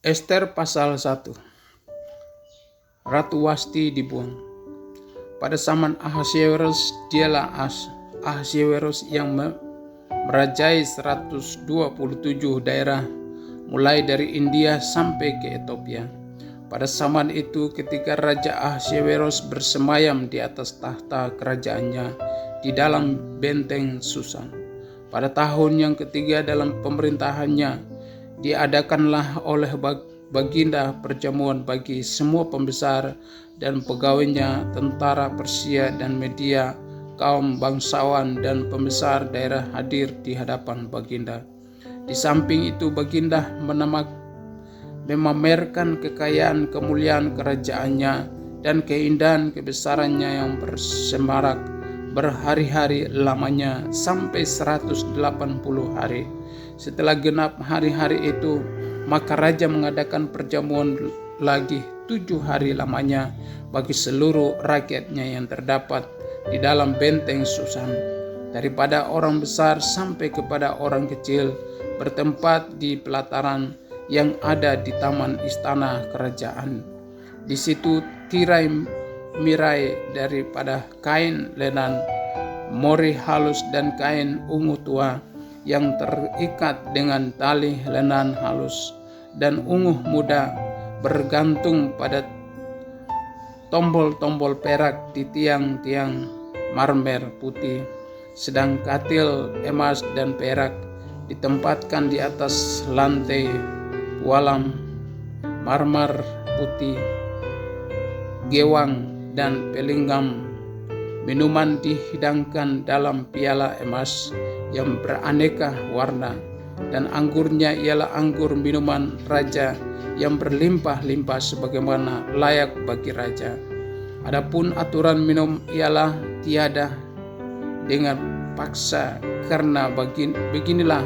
Ester pasal 1. Ratu Wasti dibuang. Pada zaman Ahasverus, dialah Ahasverus yang merajai 127 daerah mulai dari India sampai ke Ethiopia. Pada zaman itu ketika Raja Ahasverus bersemayam di atas tahta kerajaannya di dalam benteng Susan. Pada tahun yang ketiga dalam pemerintahannya, diadakanlah oleh Baginda perjamuan bagi semua pembesar dan pegawainya, tentara Persia dan Media, kaum bangsawan dan pembesar daerah hadir di hadapan Baginda. Di samping itu Baginda memamerkan kekayaan kemuliaan kerajaannya dan keindahan kebesarannya yang bersemarak berhari-hari lamanya sampai 180 hari. Setelah genap hari-hari itu, maka raja mengadakan perjamuan lagi 7 hari lamanya bagi seluruh rakyatnya yang terdapat di dalam benteng Susan, daripada orang besar sampai kepada orang kecil, bertempat di pelataran yang ada di taman istana kerajaan. Di situ tirai mirai daripada kain lenan, mori halus dan kain ungu tua yang terikat dengan tali lenan halus dan ungu muda bergantung pada tombol-tombol perak di tiang-tiang marmer putih, sedang katil emas dan perak ditempatkan di atas lantai walam marmer putih. Gewang dan pelinggam minuman dihidangkan dalam piala emas yang beraneka warna, dan anggurnya ialah anggur minuman raja yang berlimpah-limpah sebagaimana layak bagi raja. Adapun aturan minum ialah tiada dengan paksa, karena beginilah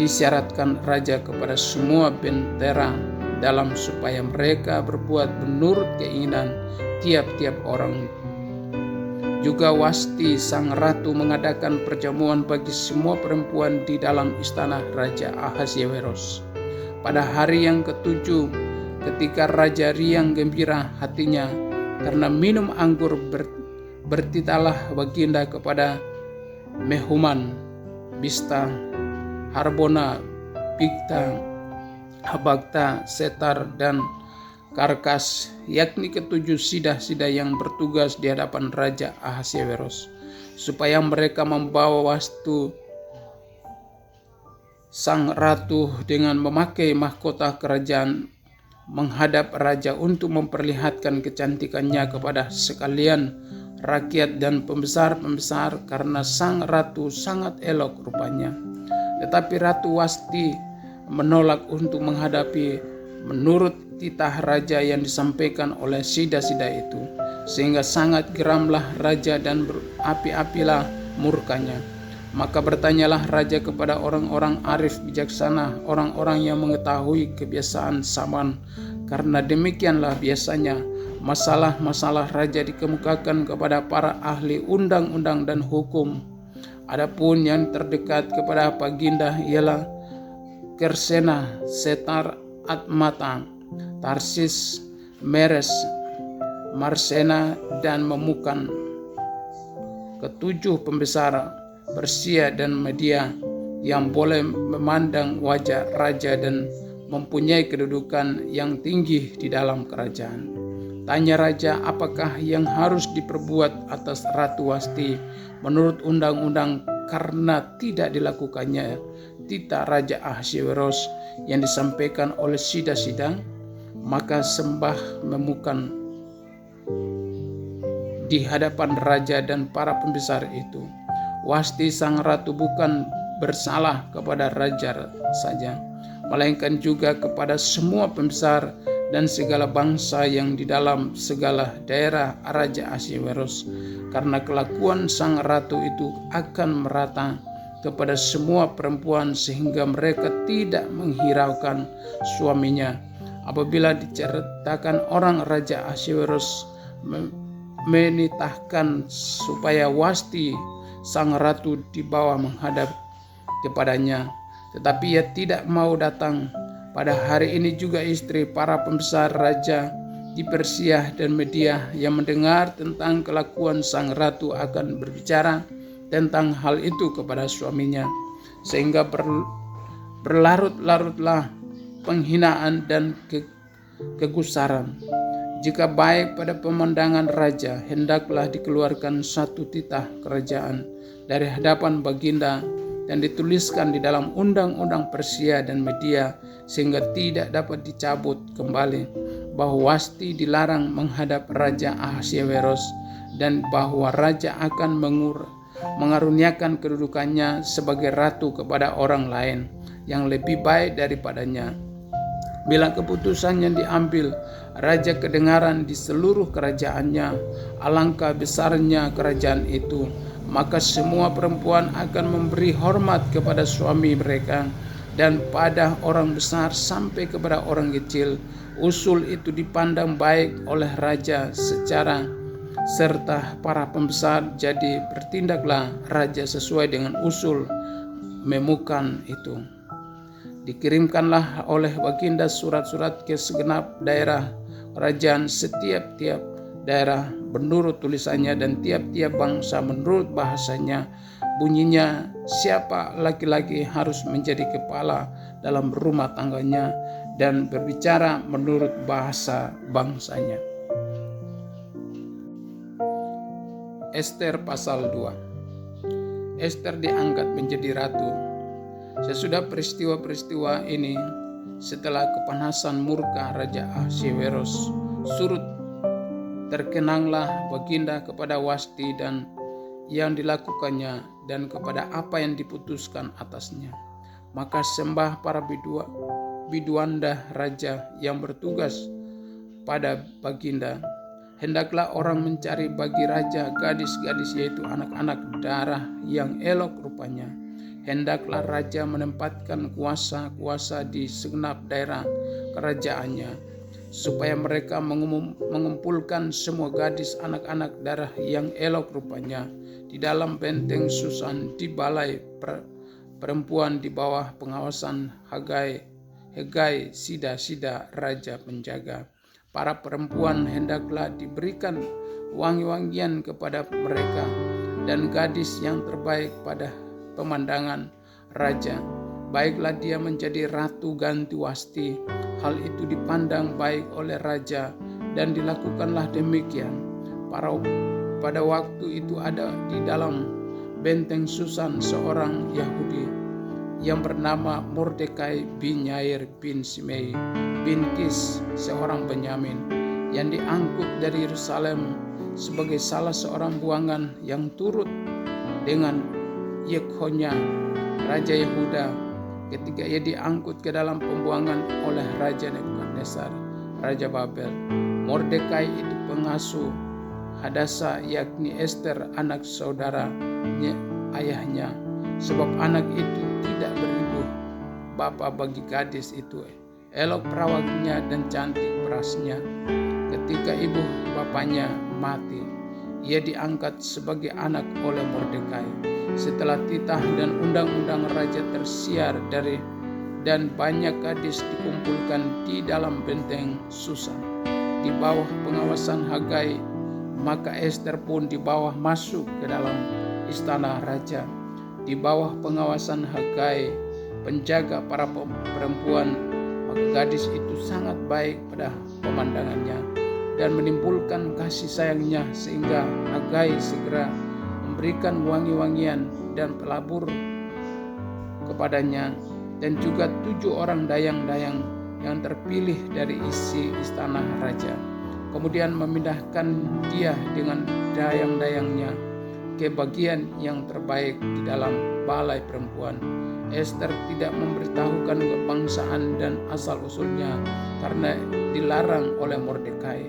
disyaratkan raja kepada semua bentera dalam supaya mereka berbuat menurut keinginan tiap-tiap orang. Juga Wasti sang ratu mengadakan perjamuan bagi semua perempuan di dalam istana Raja Ahasverus. Pada hari yang ketujuh, ketika raja riang gembira hatinya karena minum anggur, bertitalah Baginda kepada Mehuman, Bista, Harbona, Bigta, Habagta, Setar, dan Karkas, yakni ketujuh sida-sida yang bertugas di hadapan Raja Ahasverus, supaya mereka membawa Wasti sang ratu dengan memakai mahkota kerajaan menghadap raja untuk memperlihatkan kecantikannya kepada sekalian rakyat dan pembesar-pembesar, karena sang ratu sangat elok rupanya. Tetapi Ratu Wasti menolak untuk menghadapi menurut titah raja yang disampaikan oleh sida-sida itu, sehingga sangat geramlah raja dan berapi-apilah murkanya. Maka bertanyalah raja kepada orang-orang arif bijaksana, orang-orang yang mengetahui kebiasaan zaman, karena demikianlah biasanya masalah-masalah raja dikemukakan kepada para ahli undang-undang dan hukum. Adapun yang terdekat kepada Baginda ialah Kersena, Setar, Atmata, Tarsis, Meres, Marsena, dan Memukan, ketujuh pembesar Persia dan Media yang boleh memandang wajah raja dan mempunyai kedudukan yang tinggi di dalam kerajaan. Tanya raja apakah yang harus diperbuat atas Ratu Wasti menurut undang-undang, karena tidak dilakukannya titah Raja Ahasverus yang disampaikan oleh sida-sida. Maka sembah Memukan di hadapan raja dan para pembesar itu, Wasti sang ratu bukan bersalah kepada raja saja, melainkan juga kepada semua pembesar dan segala bangsa yang di dalam segala daerah Raja Ahasverus, karena kelakuan sang ratu itu akan merata kepada semua perempuan, sehingga mereka tidak menghiraukan suaminya. Apabila diceritakan orang Raja Ahasverus menitahkan supaya Wasti sang ratu dibawa menghadap kepadanya, tetapi ia tidak mau datang, Pada hari ini juga istri para pembesar raja di Persia dan Media yang mendengar tentang kelakuan sang ratu akan berbicara tentang hal itu kepada suaminya, sehingga berlarut-larutlah penghinaan dan kegusaran. Jika baik pada pemandangan raja, hendaklah dikeluarkan satu titah kerajaan dari hadapan baginda dan dituliskan di dalam undang-undang Persia dan Media, sehingga tidak dapat dicabut kembali, bahwa Wasti dilarang menghadap Raja Ahasveros, dan bahwa raja akan mengaruniakan kedudukannya sebagai ratu kepada orang lain yang lebih baik daripadanya. Bila keputusannya diambil, raja kedengaran di seluruh kerajaannya, alangkah besarnya kerajaan itu, maka semua perempuan akan memberi hormat kepada suami mereka, dan pada orang besar sampai kepada orang kecil. Usul itu dipandang baik oleh raja serta para pembesar. Jadi bertindaklah raja sesuai dengan usul memukan itu. Dikirimkanlah oleh baginda surat-surat ke segenap daerah kerajaan, setiap-tiap daerah menurut tulisannya dan tiap-tiap bangsa menurut bahasanya. Bunyinya, siapa laki-laki harus menjadi kepala dalam rumah tangganya dan berbicara menurut bahasa bangsanya. Ester pasal 2. Ester diangkat menjadi ratu. Sesudah peristiwa-peristiwa ini, setelah kepanasan murka Raja Ahasveros surut, terkenanglah baginda kepada Wasti dan yang dilakukannya dan kepada apa yang diputuskan atasnya. Maka sembah para biduanda raja yang bertugas pada baginda. Hendaklah orang mencari bagi raja gadis-gadis, yaitu anak-anak darah yang elok rupanya. Hendaklah raja menempatkan kuasa-kuasa di segenap daerah kerajaannya, supaya mereka mengumpulkan semua gadis anak-anak darah yang elok rupanya di dalam benteng Susan, di balai perempuan di bawah pengawasan Hegai, Sida raja penjaga. Para perempuan hendaklah diberikan wangi-wangian kepada mereka, dan gadis yang terbaik pada pemandangan raja, baiklah dia menjadi ratu ganti Wasti. Hal itu dipandang baik oleh raja, dan dilakukanlah demikian. Pada waktu itu ada di dalam benteng Susan seorang Yahudi yang bernama Mordekai bin Yair bin Simei bin Kis, seorang Benyamin, yang diangkut dari Yerusalem sebagai salah seorang buangan yang turut dengan Yekhonya raja Yehuda ketika ia diangkut ke dalam pembuangan oleh Raja Nebukadnezar raja Babel. Mordekai itu pengasuh Hadasa, yakni Ester, anak saudaranya ayahnya, sebab anak itu tidak beribu bapa bagi gadis itu. Elok perawannya dan cantik berasnya. Ketika ibu bapaknya mati, ia diangkat sebagai anak oleh Mordekai. Setelah titah dan undang-undang raja tersiar dan banyak gadis dikumpulkan di dalam benteng Susan di bawah pengawasan Hagai, maka Ester pun dibawa masuk ke dalam istana raja di bawah pengawasan Hagai, penjaga para perempuan. Maka gadis itu sangat baik pada pemandangannya dan menimbulkan kasih sayangnya, sehingga Hagai segera memberikan wangi-wangian dan pelabur kepadanya, dan juga 7 orang dayang-dayang yang terpilih dari isi istana raja. Kemudian memindahkan dia dengan dayang-dayangnya ke bagian yang terbaik di dalam balai perempuan. Ester tidak memberitahukan kebangsaan dan asal-usulnya karena dilarang oleh Mordekai.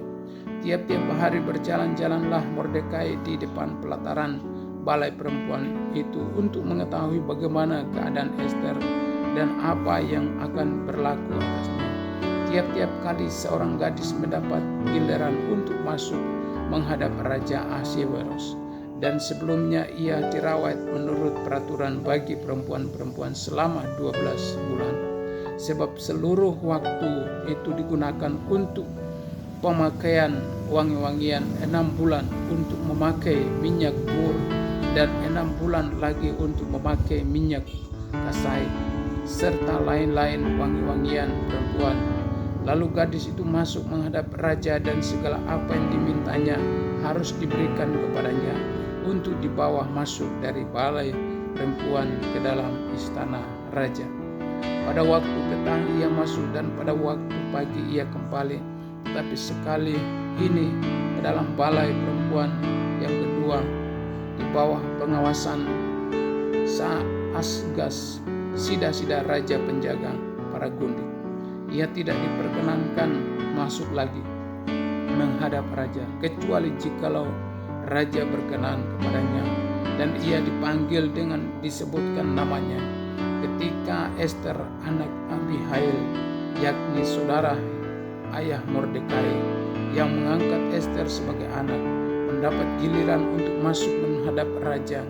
Tiap-tiap hari berjalan-jalanlah Mordekai di depan pelataran balai perempuan itu untuk mengetahui bagaimana keadaan Ester dan apa yang akan berlaku atasnya. Tiap-tiap kali seorang gadis mendapat giliran untuk masuk menghadap Raja Ahasveros, dan sebelumnya ia dirawat menurut peraturan bagi perempuan-perempuan selama 12 bulan. sebab seluruh waktu itu digunakan untuk pemakaian wangi-wangian, 6 bulan untuk memakai minyak mur, dan 6 bulan lagi untuk memakai minyak kasai, serta lain-lain wangi-wangian perempuan. Lalu gadis itu masuk menghadap raja, dan segala apa yang dimintanya harus diberikan kepadanya untuk dibawa masuk dari balai perempuan ke dalam istana raja. Pada waktu petang ia masuk, dan pada waktu pagi ia kembali. Tetapi sekali ini ke dalam balai perempuan yang kedua, di bawah pengawasan Saasgas, sida-sida raja penjaga para gundik, ia tidak diperkenankan masuk lagi menghadap raja, kecuali jikalau raja berkenan kepadanya, dan ia dipanggil dengan disebutkan namanya. Ketika Ester anak Abihail, yakni saudara ayah Mordekai, yang mengangkat Ester sebagai anak, mendapat giliran untuk masuk menghadap raja,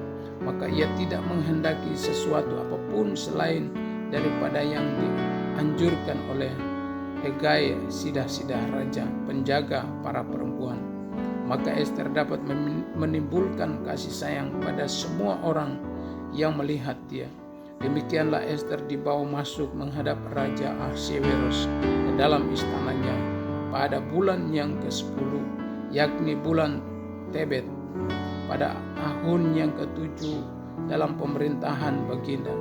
maka ia tidak menghendaki sesuatu apapun selain daripada yang dianjurkan oleh Hegai, sida-sida raja penjaga para perempuan. Maka Ester dapat menimbulkan kasih sayang pada semua orang yang melihat dia. Demikianlah Ester dibawa masuk menghadap Raja Ahasverus ke dalam istananya pada bulan yang ke-10, yakni bulan Tebet, pada tahun yang ke-7 dalam pemerintahan Baginda.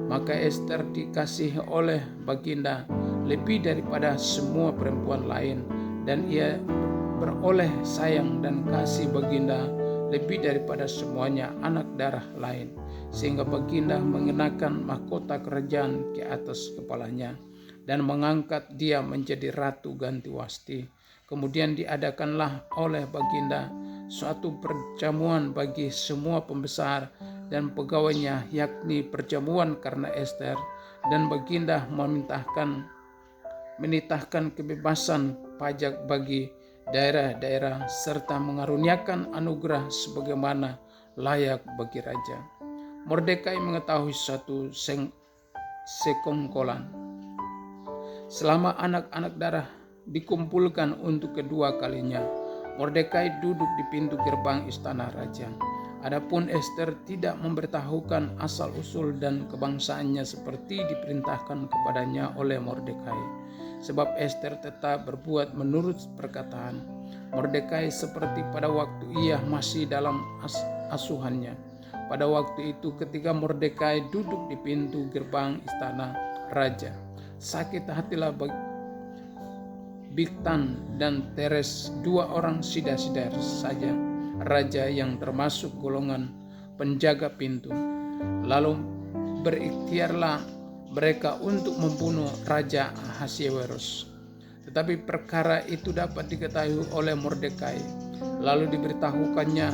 Maka Ester dikasihi oleh Baginda lebih daripada semua perempuan lain, dan ia beroleh sayang dan kasih Baginda lebih daripada semuanya anak darah lain, sehingga Baginda mengenakan mahkota kerajaan ke atas kepalanya dan mengangkat dia menjadi ratu ganti wasti. Kemudian diadakanlah oleh Baginda suatu perjamuan bagi semua pembesar dan pegawainya, yakni perjamuan karena Ester, dan Baginda menitahkan kebebasan pajak bagi daerah-daerah serta mengaruniakan anugerah sebagaimana layak bagi raja. Mordekai mengetahui suatu sekongkolan. Selama anak-anak darah dikumpulkan untuk kedua kalinya, Mordekai duduk di pintu gerbang istana raja. Adapun Ester tidak memberitahukan asal-usul dan kebangsaannya seperti diperintahkan kepadanya oleh Mordekai, sebab Ester tetap berbuat menurut perkataan Mordekai seperti pada waktu ia masih dalam asuhannya. Pada waktu itu ketika Mordekai duduk di pintu gerbang istana raja, sakit hatilah Bigtan dan Teres, 2 orang sida-sida saja raja yang termasuk golongan penjaga pintu. Lalu berikhtiarlah mereka untuk membunuh Raja Ahasverus. Tetapi perkara itu dapat diketahui oleh Mordekai, lalu diberitahukannya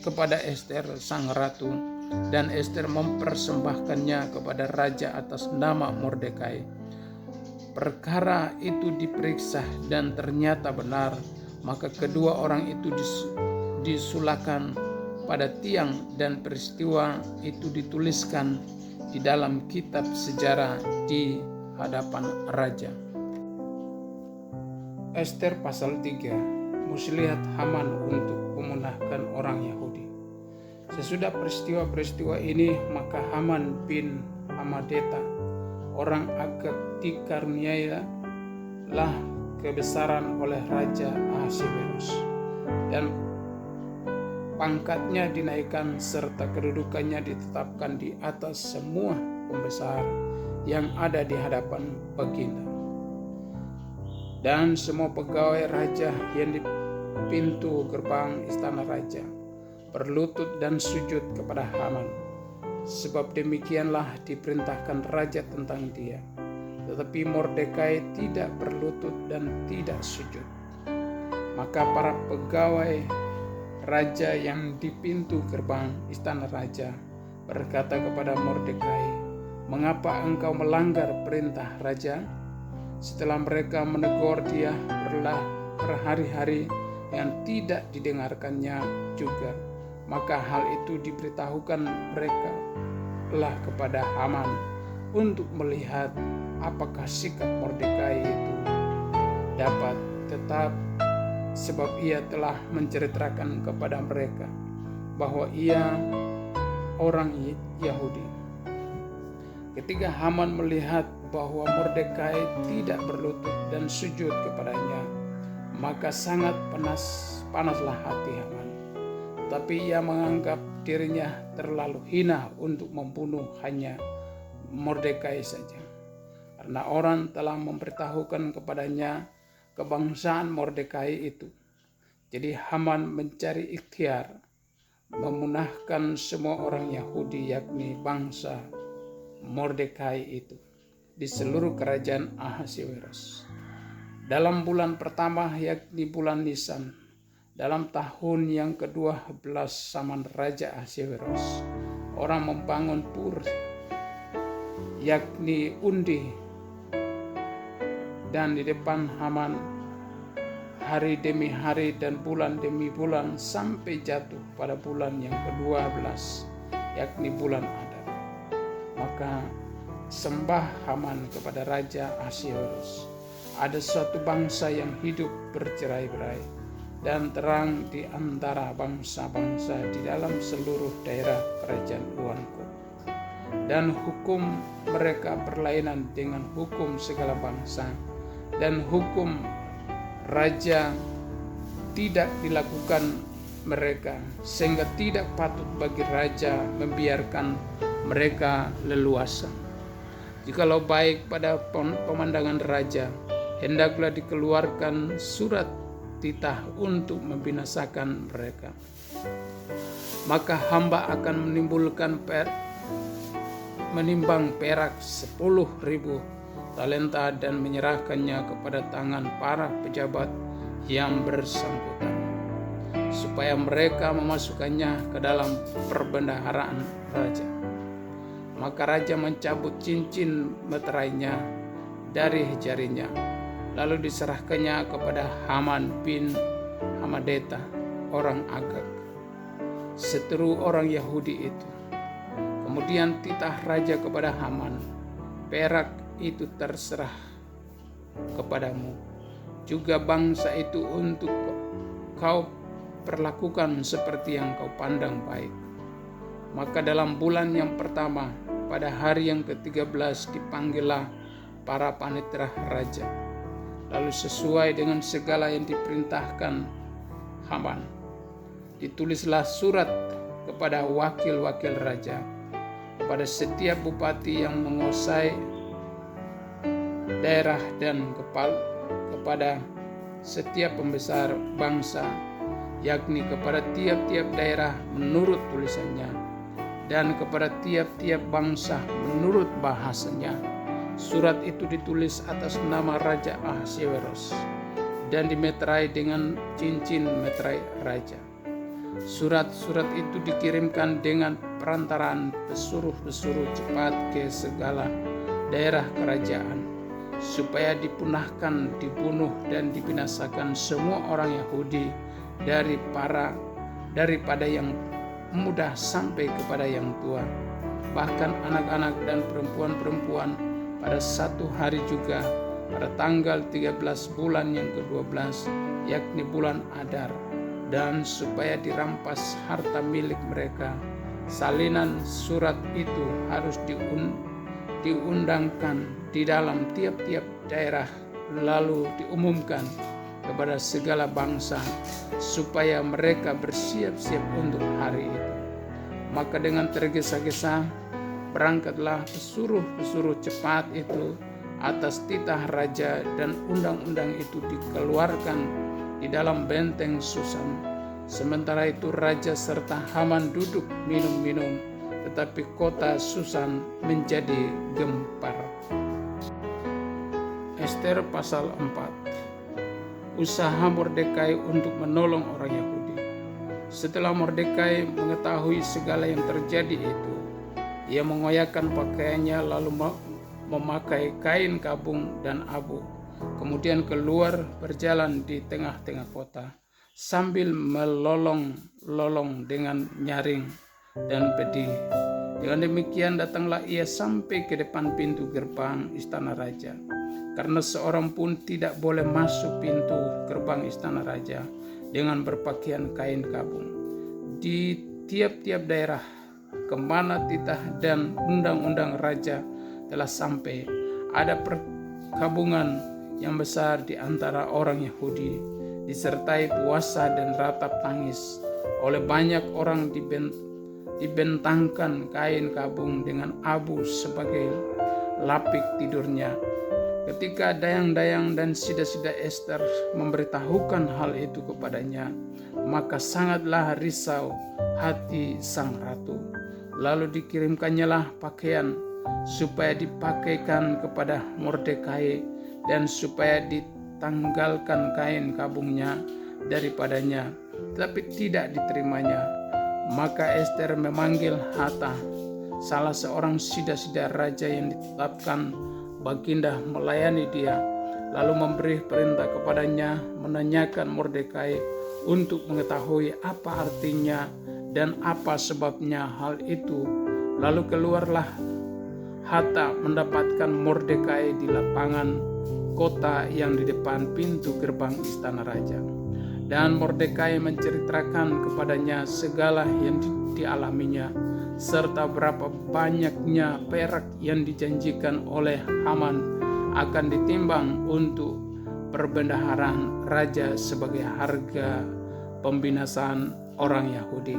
kepada Ester sang ratu, dan Ester mempersembahkannya kepada raja atas nama Mordekai. Perkara itu diperiksa dan ternyata benar, maka kedua orang itu disulakan pada tiang, dan peristiwa itu dituliskan di dalam kitab sejarah di hadapan raja. Ester pasal 3, muslihat Haman untuk memunahkan orang Yahudi. Sesudah peristiwa-peristiwa ini, maka Haman bin Hamadeta, orang Agag, dikaruniailah kebesaran oleh Raja Ahasverus, dan pangkatnya dinaikkan serta kedudukannya ditetapkan di atas semua pembesar yang ada di hadapan Baginda. Dan semua pegawai raja yang di pintu gerbang istana raja berlutut dan sujud kepada Haman, sebab demikianlah diperintahkan raja tentang dia. Tetapi Mordekai tidak berlutut dan tidak sujud. Maka para pegawai raja yang di pintu gerbang istana raja berkata kepada Mordekai, "Mengapa engkau melanggar perintah raja?" Setelah mereka menegur dia berhari-hari yang tidak didengarkannya juga, maka hal itu diberitahukan mereka kepada Haman untuk melihat apakah sikap Mordekai itu dapat tetap, sebab ia telah menceritakan kepada mereka bahwa ia orang Yahudi. Ketika Haman melihat bahwa Mordekai tidak berlutut dan sujud kepadanya, maka sangat panaslah hati Haman. Tapi ia menganggap dirinya terlalu hina untuk membunuh hanya Mordekai saja, karena orang telah memberitahukan kepadanya kebangsaan Mordekai itu. Jadi Haman mencari ikhtiar memunahkan semua orang Yahudi, yakni bangsa Mordekai itu, di seluruh kerajaan Ahasiweros. Dalam bulan pertama, yakni bulan Nisan, dalam tahun yang ke-12 zaman Raja Ahasiweros, orang membangun pur, yakni undi, dan di depan Haman hari demi hari dan bulan demi bulan sampai jatuh pada bulan yang ke-12, yakni bulan Adar. Maka sembah Haman kepada Raja Ahasiweros. Ada suatu bangsa yang hidup bercerai-berai dan terang di antara bangsa-bangsa di dalam seluruh daerah kerajaan Tuanku. Dan hukum mereka berlainan dengan hukum segala bangsa, dan hukum raja tidak dilakukan mereka, sehingga tidak patut bagi raja membiarkan mereka leluasa. Jikalau baik pada pemandangan raja, hendaklah dikeluarkan surat titah untuk membinasakan mereka. Maka hamba akan menimbang perak 10.000 talenta dan menyerahkannya kepada tangan para pejabat yang bersangkutan, supaya mereka memasukkannya ke dalam perbendaharaan raja. Maka raja mencabut cincin meterainya dari jarinya, lalu diserahkannya kepada Haman bin Hamadeta, orang Agag, seteru orang Yahudi itu. Kemudian titah raja kepada Haman, perak itu terserah kepadamu, juga bangsa itu untuk kau perlakukan seperti yang kau pandang baik. Maka dalam bulan yang pertama, pada hari yang ke-13, dipanggillah para panitera raja. Lalu sesuai dengan segala yang diperintahkan Haman, ditulislah surat kepada wakil-wakil raja, kepada setiap bupati yang menguasai daerah, dan kepada setiap pembesar bangsa, yakni kepada tiap-tiap daerah menurut tulisannya, dan kepada tiap-tiap bangsa menurut bahasanya. Surat itu ditulis atas nama Raja Ahasiweros dan dimeterai dengan cincin meterai raja. Surat-surat itu dikirimkan dengan perantaraan pesuruh-pesuruh cepat ke segala daerah kerajaan, supaya dipunahkan, dibunuh, dan dibinasakan semua orang Yahudi daripada yang muda sampai kepada yang tua, bahkan anak-anak dan perempuan-perempuan, pada satu hari juga, pada tanggal 13 bulan yang ke-12, yakni bulan Adar, dan supaya dirampas harta milik mereka. Salinan surat itu harus diundangkan di dalam tiap-tiap daerah, lalu diumumkan kepada segala bangsa, supaya mereka bersiap-siap untuk hari itu. Maka dengan tergesa-gesa berangkatlah pesuruh-pesuruh cepat itu atas titah raja, dan undang-undang itu dikeluarkan di dalam benteng Susan. Sementara itu raja serta Haman duduk minum-minum, tetapi kota Susan menjadi gempar. Ester pasal 4. Usaha Mordekai untuk menolong orang Yahudi. Setelah Mordekai mengetahui segala yang terjadi itu, ia mengoyakkan pakaiannya, lalu memakai kain kabung dan abu, kemudian keluar berjalan di tengah-tengah kota sambil melolong-lolong dengan nyaring dan pedih. Dengan demikian datanglah ia sampai ke depan pintu gerbang istana raja. Karena seorang pun tidak boleh masuk pintu gerbang istana raja dengan berpakaian kain kabung. Di tiap-tiap daerah kemana titah dan undang-undang raja telah sampai, ada perkabungan yang besar di antara orang Yahudi, disertai puasa dan ratap tangis. Oleh banyak orang dibentangkan kain kabung dengan abu sebagai lapik tidurnya. Ketika dayang-dayang dan sida-sida Ester memberitahukan hal itu kepadanya, maka sangatlah risau hati sang ratu. Lalu dikirimkannyalah pakaian supaya dipakaikan kepada Mordekai dan supaya ditanggalkan kain kabungnya daripadanya, tetapi tidak diterimanya. Maka Ester memanggil Hata, salah seorang sida-sida raja yang ditetapkan baginda melayani dia, lalu memberi perintah kepadanya menanyakan Mordekai untuk mengetahui apa artinya dan apa sebabnya hal itu. Lalu keluarlah Hata mendapatkan Mordekai di lapangan kota yang di depan pintu gerbang istana raja. Dan Mordekai menceritakan kepadanya segala yang dialaminya, serta berapa banyaknya perak yang dijanjikan oleh Haman akan ditimbang untuk perbendaharaan raja sebagai harga pembinasaan orang Yahudi.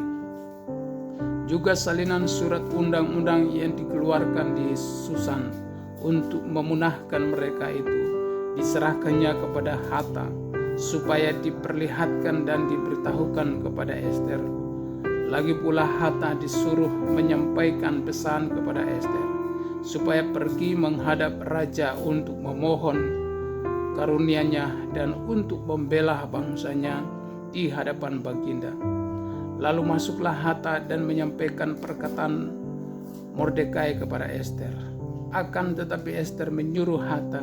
Juga salinan surat undang-undang yang dikeluarkan di Susan untuk memunahkan mereka itu diserahkannya kepada Hata supaya diperlihatkan dan diberitahukan kepada Ester. Lagi pula Hata disuruh menyampaikan pesan kepada Ester supaya pergi menghadap raja untuk memohon karunia-Nya dan untuk membela bangsanya di hadapan baginda. Lalu masuklah Hata dan menyampaikan perkataan Mordekai kepada Ester. Akan tetapi Ester menyuruh Hata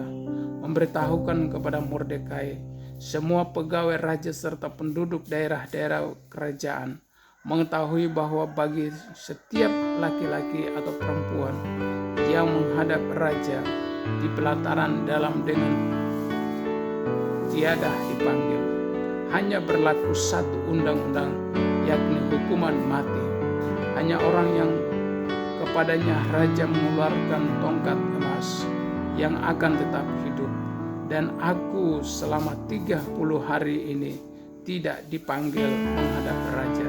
memberitahukan kepada Mordekai semua pegawai raja serta penduduk daerah-daerah kerajaan mengetahui bahwa bagi setiap laki-laki atau perempuan yang menghadap raja di pelataran dalam dengan tiada dipanggil, hanya berlaku satu undang-undang, yakni hukuman mati. Hanya orang yang kepadanya raja mengeluarkan tongkat emas yang akan tetap hidup. Dan aku selama 30 hari ini tidak dipanggil menghadap raja.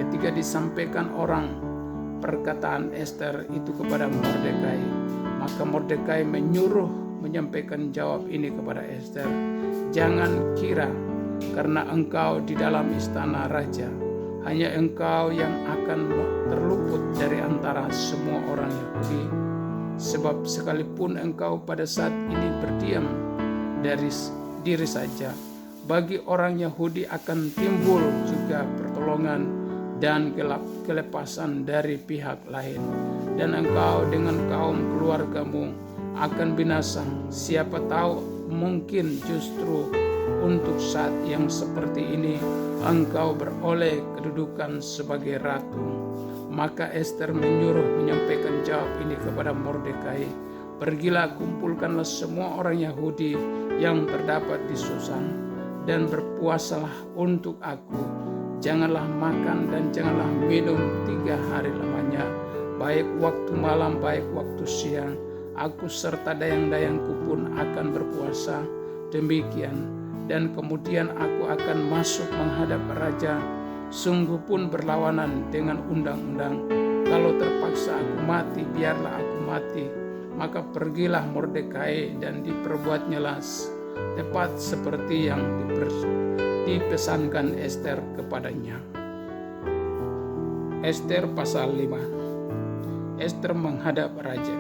Ketika disampaikan orang perkataan Ester itu kepada Mordekai, maka Mordekai menyuruh menyampaikan jawab ini kepada Ester. Jangan kira karena engkau di dalam istana raja, hanya engkau yang akan terluput dari antara semua orang Yahudi. Sebab sekalipun engkau pada saat ini berdiam dari diri saja, bagi orang Yahudi akan timbul juga pertolongan dan kelepasan dari pihak lain, dan engkau dengan kaum keluargamu akan binasa. Siapa tahu mungkin justru untuk saat yang seperti ini engkau beroleh kedudukan sebagai ratu. Maka Ester menyuruh menyampaikan jawab ini kepada Mordekai. Pergilah, kumpulkanlah semua orang Yahudi yang terdapat di Susan dan berpuasalah untuk aku. Janganlah makan dan janganlah minum 3 hari lamanya, baik waktu malam baik waktu siang. Aku serta dayang-dayangku pun akan berpuasa demikian, dan kemudian aku akan masuk menghadap raja. Sungguh pun berlawanan dengan undang-undang. Kalau terpaksa aku mati, biarlah aku mati. Maka pergilah Mordekai dan diperbuatnyalah tepat seperti yang dipesankan Ester kepadanya. Ester pasal 5. Ester menghadap raja.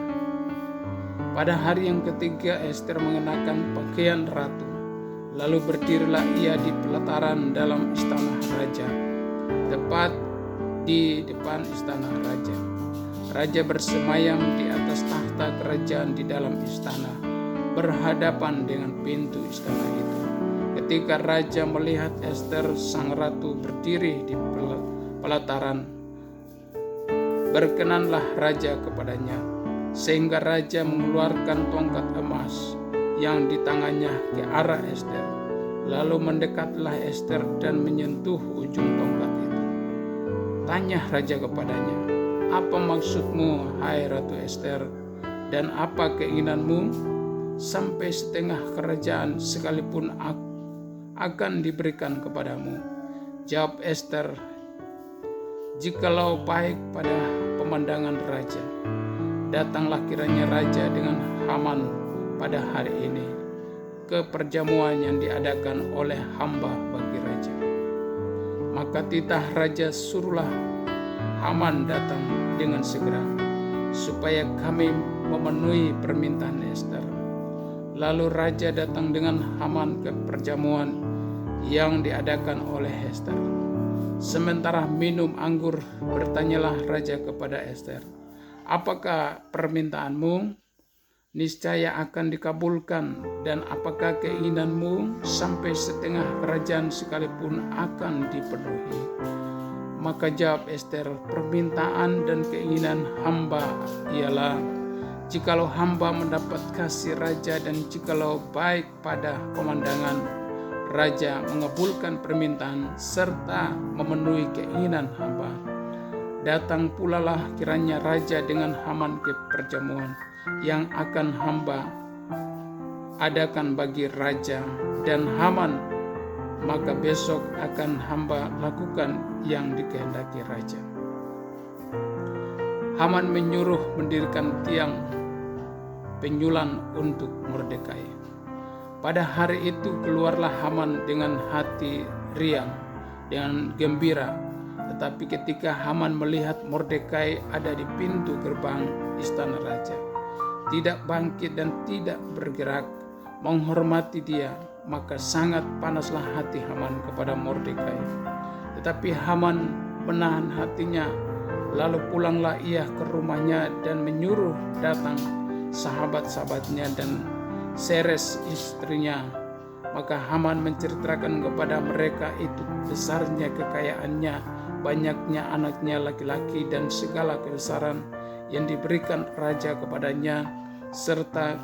Pada hari yang ketiga Ester mengenakan pakaian ratu. Lalu berdirilah ia di pelataran dalam istana raja, tepat di depan istana raja. Raja bersemayam di atas tahta kerajaan di dalam istana, berhadapan dengan pintu istana itu. Ketika raja melihat Ester sang ratu berdiri di pelataran, Berkenanlah raja kepadanya, sehingga raja mengeluarkan tongkat emas yang di tangannya ke arah Ester. Lalu mendekatlah Ester dan menyentuh ujung tongkat itu. Tanya raja kepadanya, "Apa maksudmu, hai Ratu Ester, dan apa keinginanmu? Sampai setengah kerajaan sekalipun akan diberikan kepadamu." Jawab Ester, "Jikalau baik pada pemandangan raja, datanglah kiranya raja dengan Haman pada hari ini ke perjamuan yang diadakan oleh hamba bagi raja." Maka titah raja, "Suruhlah Haman datang dengan segera, supaya kami memenuhi permintaan Ester." Lalu raja datang dengan Haman ke perjamuan yang diadakan oleh Ester. Sementara minum anggur, bertanyalah raja kepada Ester, "Apakah permintaanmu? Niscaya akan dikabulkan, dan apakah keinginanmu? Sampai setengah kerajaan sekalipun akan dipenuhi." Maka jawab Ester, "Permintaan dan keinginan hamba ialah, jikalau hamba mendapat kasih raja, dan jikalau baik pada pemandangan raja mengabulkan permintaan serta memenuhi keinginan hamba, datang pulalah kiranya raja dengan Haman ke perjamuan yang akan hamba adakan bagi raja dan Haman, maka besok akan hamba lakukan yang dikehendaki raja." Haman menyuruh mendirikan tiang penyulan untuk Mordekai. Pada hari itu keluarlah Haman dengan hati riang, dengan gembira. Tetapi ketika Haman melihat Mordekai ada di pintu gerbang istana raja, tidak bangkit dan tidak bergerak menghormati dia, maka sangat panaslah hati Haman kepada Mordekai. Tetapi Haman menahan hatinya, lalu pulanglah ia ke rumahnya dan menyuruh datang sahabat-sahabatnya dan Seres istrinya. Maka Haman menceritakan kepada mereka itu besarnya kekayaannya, banyaknya anaknya laki-laki, dan segala kebesaran yang diberikan raja kepadanya, serta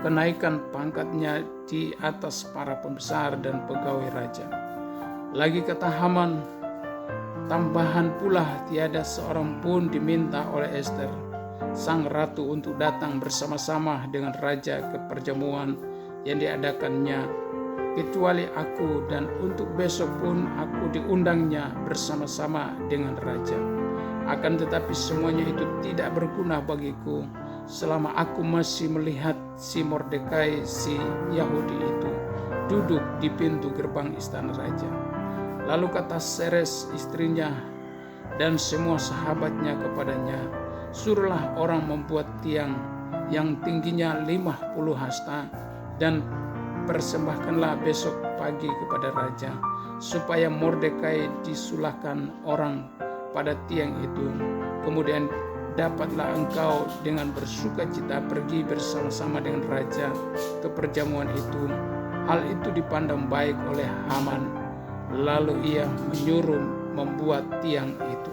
kenaikan pangkatnya di atas para pembesar dan pegawai raja. Lagi kata Haman, tambahan pula tiada seorang pun diminta oleh Ester, sang ratu, untuk datang bersama-sama dengan raja ke perjamuan yang diadakannya, kecuali aku, dan untuk besok pun aku diundangnya bersama-sama dengan raja. Akan tetapi semuanya itu tidak berguna bagiku selama aku masih melihat si Mordekai, si Yahudi itu, duduk di pintu gerbang istana raja. Lalu kata Seres istrinya dan semua sahabatnya kepadanya, "Suruhlah orang membuat tiang yang tingginya 50 hasta, dan persembahkanlah besok pagi kepada raja, supaya Mordekai disulahkan orang pada tiang itu. Kemudian dapatlah engkau dengan bersuka cita pergi bersama-sama dengan raja ke perjamuan itu." Hal itu dipandang baik oleh Haman, lalu ia menyuruh membuat tiang itu.